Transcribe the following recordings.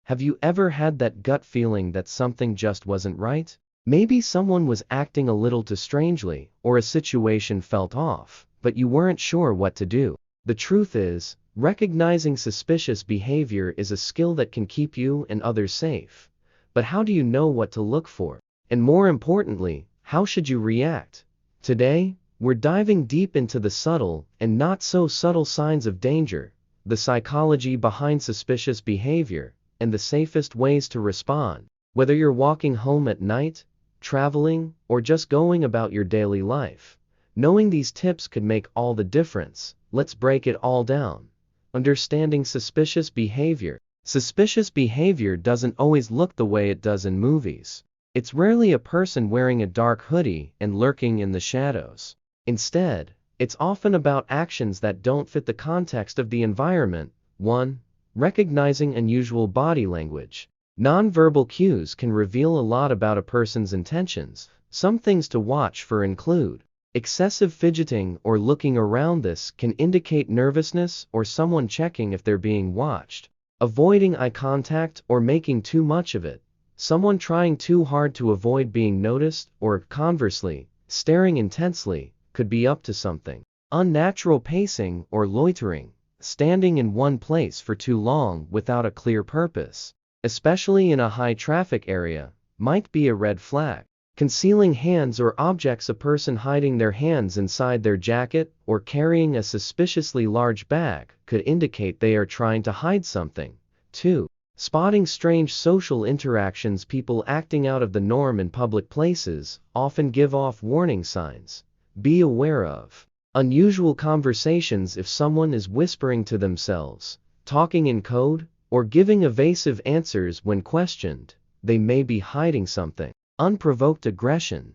Have you ever had that gut feeling that something just wasn't right? Maybe someone was acting a little too strangely, or a situation felt off, but you weren't sure what to do. The truth is, recognizing suspicious behavior is a skill that can keep you and others safe. But how do you know what to look for? And more importantly, how should you react? Today, we're diving deep into the subtle and not so subtle signs of danger, the psychology behind suspicious behavior, and the safest ways to respond. Whether you're walking home at night, traveling, or just going about your daily life, knowing these tips could make all the difference. Let's break it all down. Understanding suspicious behavior. Suspicious behavior doesn't always look the way it does in movies. It's rarely a person wearing a dark hoodie and lurking in the shadows. Instead, it's often about actions that don't fit the context of the environment. 1. Recognizing unusual body language. Nonverbal cues can reveal a lot about a person's intentions. Some things to watch for include excessive fidgeting or looking around. This can indicate nervousness or someone checking if they're being watched. Avoiding eye contact or making too much of it. Someone trying too hard to avoid being noticed, or conversely, staring intensely, could be up to something. Unnatural pacing or loitering. Standing in one place for too long without a clear purpose, especially in a high-traffic area, might be a red flag. Concealing hands or objects. A person hiding their hands inside their jacket or carrying a suspiciously large bag could indicate they are trying to hide something. 2. Spotting strange social interactions. People acting out of the norm in public places often give off warning signs. Be aware of unusual conversations. If someone is whispering to themselves, talking in code, or giving evasive answers when questioned, they may be hiding something. Unprovoked aggression.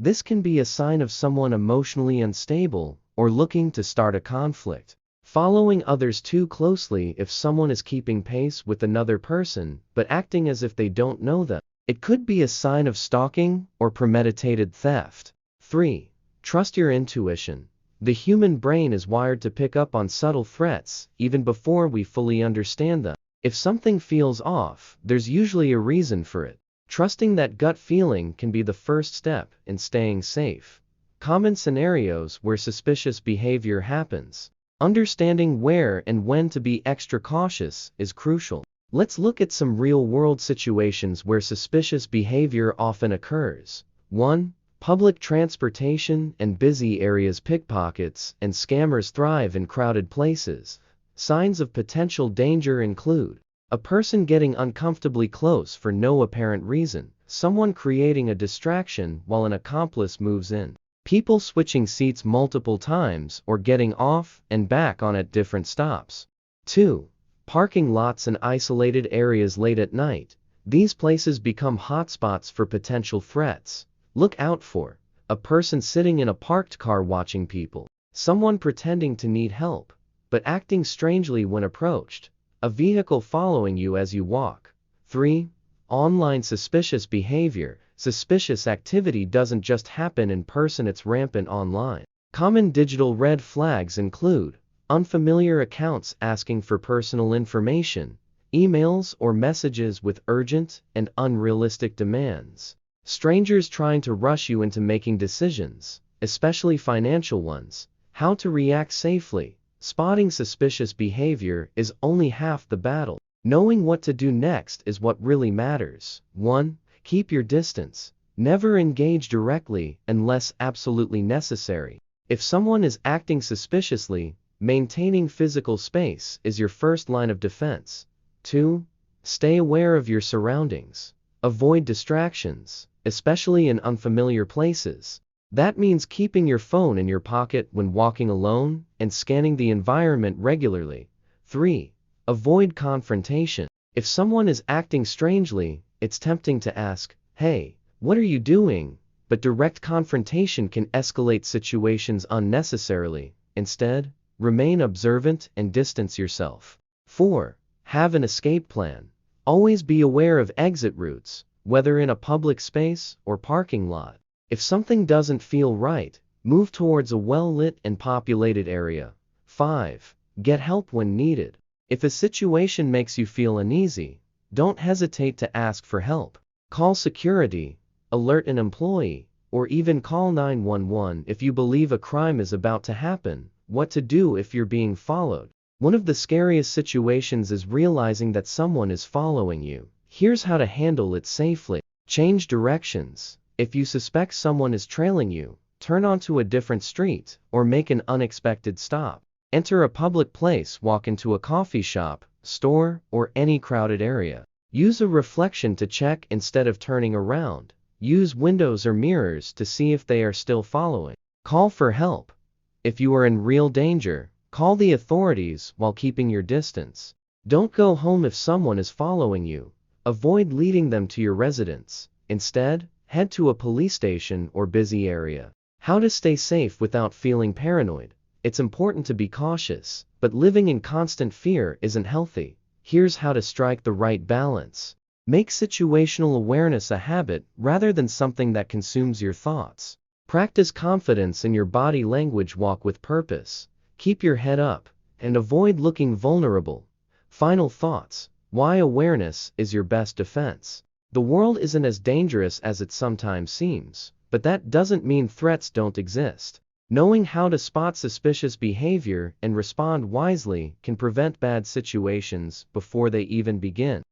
This can be a sign of someone emotionally unstable or looking to start a conflict. Following others too closely. If someone is keeping pace with another person but acting as if they don't know them, it could be a sign of stalking or premeditated theft. 3. Trust your intuition. The human brain is wired to pick up on subtle threats even before we fully understand them. If something feels off, there's usually a reason for it. Trusting that gut feeling can be the first step in staying safe. Common scenarios where suspicious behavior happens. Understanding where and when to be extra cautious is crucial. Let's look at some real-world situations where suspicious behavior often occurs. 1. Public transportation and busy areas. Pickpockets and scammers thrive in crowded places. Signs of potential danger include a person getting uncomfortably close for no apparent reason, someone creating a distraction while an accomplice moves in, people switching seats multiple times or getting off and back on at different stops. 2. Parking lots and isolated areas late at night. These places become hotspots for potential threats. Look out for a person sitting in a parked car watching people, someone pretending to need help but acting strangely when approached, a vehicle following you as you walk. 3. Online suspicious behavior. Suspicious activity doesn't just happen in person, it's rampant online. Common digital red flags include unfamiliar accounts asking for personal information, emails or messages with urgent and unrealistic demands, strangers trying to rush you into making decisions, especially financial ones. How to react safely. Spotting suspicious behavior is only half the battle. Knowing what to do next is what really matters. 1. Keep your distance. Never engage directly unless absolutely necessary. If someone is acting suspiciously, maintaining physical space is your first line of defense. 2. Stay aware of your surroundings. Avoid distractions, especially in unfamiliar places. That means keeping your phone in your pocket when walking alone and scanning the environment regularly. 3. Avoid confrontation. If someone is acting strangely, it's tempting to ask, "Hey, what are you doing?" But direct confrontation can escalate situations unnecessarily. Instead, remain observant and distance yourself. 4. Have an escape plan. Always be aware of exit routes, whether in a public space or parking lot. If something doesn't feel right, move towards a well-lit and populated area. 5. Get help when needed. If a situation makes you feel uneasy, Don't hesitate to ask for help. Call security, alert an employee, or even call 911 if you believe a crime is about to happen. What to do if you're being followed. One of the scariest situations is realizing that someone is following you. Here's how to handle it safely. Change directions. If you suspect someone is trailing you, turn onto a different street, or make an unexpected stop. Enter a public place, walk into a coffee shop, store, or any crowded area. Use a reflection to check instead of turning around. Use windows or mirrors to see if they are still following. Call for help. If you are in real danger, call the authorities while keeping your distance. Don't go home if someone is following you. Avoid leading them to your residence. Instead, head to a police station or busy area. How to stay safe without feeling paranoid. It's important to be cautious, but living in constant fear isn't healthy. Here's how to strike the right balance. Make situational awareness a habit rather than something that consumes your thoughts. Practice confidence in your body language. Walk with purpose. Keep your head up, and avoid looking vulnerable. Final thoughts. Why awareness is your best defense. The world isn't as dangerous as it sometimes seems, but that doesn't mean threats don't exist. Knowing how to spot suspicious behavior and respond wisely can prevent bad situations before they even begin.